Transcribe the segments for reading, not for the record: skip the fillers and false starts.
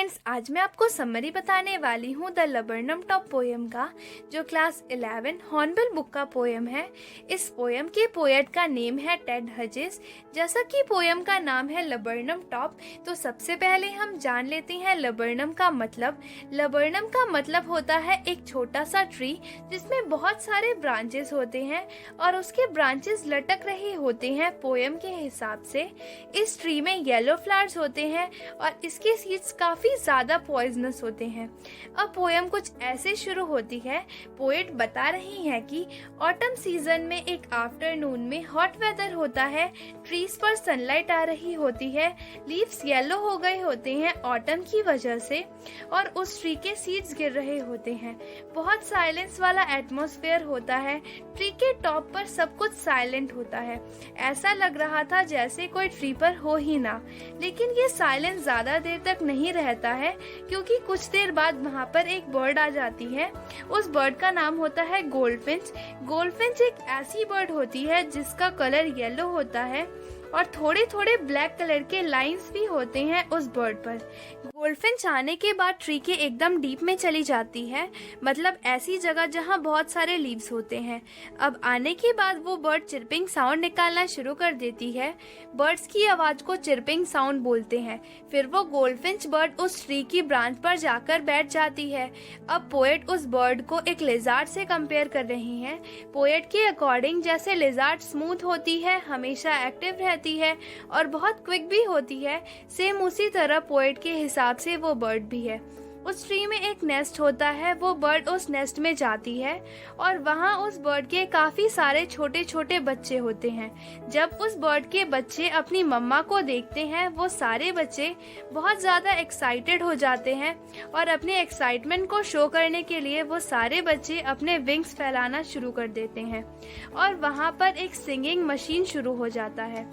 Friends, आज मैं आपको समरी बताने वाली हूँ द लबरनम टॉप पोएम का, जो क्लास 11 हॉर्नबिल बुक का पोएम है। इस पोएम के पोएट का नेम है टेड हजेस। जैसा कि पोएम का नाम है लबरनम टॉप, तो सबसे पहले हम जान लेते हैं लबरनम का मतलब। लबरनम का मतलब होता है एक छोटा सा ट्री जिसमें बहुत सारे ब्रांचेस होते हैं और उसके ब्रांचेस लटक रहे होते हैं पोएम के हिसाब से। इस ट्री में येलो फ्लावर्स होते हैं और इसके सीड्स काफी ज्यादा पॉइजनस होते हैं। अब पोएम कुछ ऐसे शुरू होती है। पोएट बता रही है कि ऑटम सीजन में एक आफ्टरनून में हॉट वेदर होता है, ट्रीज पर सनलाइट आ रही होती है, लीव्स येलो हो गए होते हैं ऑटम की वजह से और उस ट्री के सीड्स गिर रहे होते हैं। बहुत साइलेंस वाला एटमॉस्फेयर होता है, ट्री के टॉप पर सब कुछ साइलेंट होता है। ऐसा लग रहा था जैसे कोई ट्री पर हो ही ना। लेकिन ये साइलेंस ज्यादा देर तक नहीं रहता है, क्योंकि कुछ देर बाद वहाँ पर एक बर्ड आ जाती है। उस बर्ड का नाम होता है गोल्डफिंच। गोल्डफिंच एक ऐसी बर्ड होती है जिसका कलर येलो होता है और थोड़े थोड़े ब्लैक कलर के लाइंस भी होते हैं उस बर्ड पर। गोल्डफिंच आने के बाद ट्री के एकदम डीप में चली जाती है, मतलब ऐसी जगह जहाँ बहुत सारे लीव्स होते हैं। अब आने के बाद वो बर्ड चिरपिंग साउंड निकालना शुरू कर देती है। बर्ड्स की आवाज को चिरपिंग साउंड बोलते हैं। फिर वो गोल्डफिंच बर्ड उस ट्री की ब्रांच पर जाकर बैठ जाती है। अब पोएट उस बर्ड को एक लिजार्ड से कंपेयर कर रही हैं। पोएट के अकॉर्डिंग जैसे लिजार्ड स्मूथ होती है, हमेशा एक्टिव रहती है और बहुत क्विक भी होती है, सेम उसी तरह पोएट के हिसाब से वो बर्ड भी है। उस ट्री में एक नेस्ट होता है, वो बर्ड उस नेस्ट में जाती है और वहाँ उस बर्ड के काफी सारे छोटे छोटे बच्चे होते हैं। जब उस बर्ड के बच्चे अपनी मम्मा को देखते हैं, वो सारे बच्चे बहुत ज्यादा एक्साइटेड हो जाते हैं और अपने एक्साइटमेंट को शो करने के लिए वो सारे बच्चे अपने विंग्स फैलाना शुरू कर देते हैं और वहाँ पर एक सिंगिंग मशीन शुरू हो जाता है।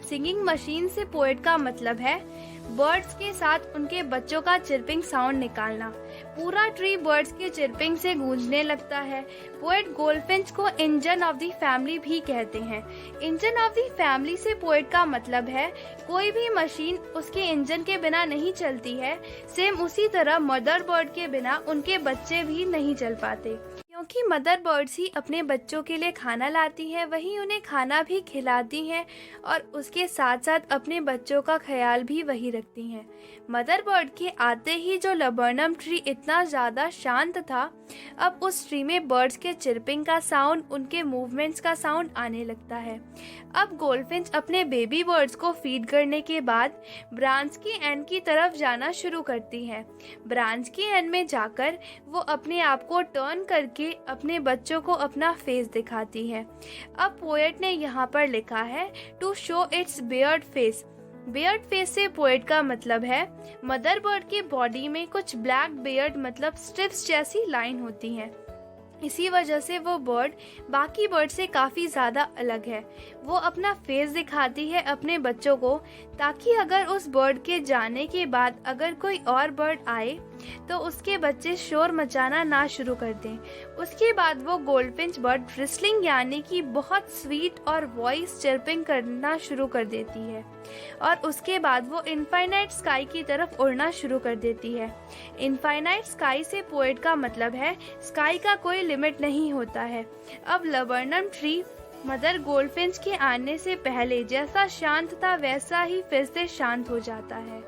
सिंगिंग मशीन से पोएट का मतलब है बर्ड्स के साथ उनके बच्चों का चिरपिंग साउंड निकालना। पूरा ट्री बर्ड्स के चिरपिंग से गूंजने लगता है। पोएट गोल्डफिंच को इंजन ऑफ द फैमिली भी कहते हैं। इंजन ऑफ द फैमिली से पोएट का मतलब है कोई भी मशीन उसके इंजन के बिना नहीं चलती है। सेम उसी तरह मदर बर्ड के बिना उनके बच्चे भी नहीं चल पाते, क्योंकि मदर बर्ड्स ही अपने बच्चों के लिए खाना लाती हैं, वही उन्हें खाना भी खिलाती हैं और उसके साथ साथ अपने बच्चों का ख्याल भी वही रखती हैं। मदर बर्ड के आते ही जो लबरनम ट्री इतना ज़्यादा शांत था, अब उस ट्री में बर्ड्स के चिरपिंग का साउंड, उनके मूवमेंट्स का साउंड आने लगता है। अब गोल्डफिंच अपने बेबी बर्ड्स को फीड करने के बाद ब्रांच की एंड की तरफ जाना शुरू करती है। ब्रांच की एंड में जाकर वो अपने आप को टर्न करके अपने बच्चों को अपना फेस दिखाती है। अब पोएट ने यहाँ पर लिखा है to show its beard face. Beard face से पोएट का मतलब है मदर बर्ड की बॉडी में कुछ ब्लैक बियर्ड मतलब स्ट्रिप्स जैसी लाइन होती हैं। इसी वजह से वो बर्ड बाकी बर्ड से काफ़ी ज़्यादा अलग है। वो अपना फेस दिखाती है अपने बच्चों को, ताकि अगर उस बर्ड के जाने के बाद अगर कोई और बर्ड आए तो उसके बच्चे शोर मचाना ना शुरू कर दें। उसके बाद वो गोल्डफिंच बर्ड व्हिस्टलिंग यानी कि बहुत स्वीट और वॉइस चिरपिंग करना शुरू कर देती है और उसके बाद वो इनफाइनाइट स्काई की तरफ उड़ना शुरू कर देती है। इनफाइनाइट स्काई से पोएट का मतलब है स्काई का कोई लिमिट नहीं होता है। अब लबरनम ट्री मदर गोल्डफिंच के आने से पहले जैसा शांत था वैसा ही फिर से शांत हो जाता है।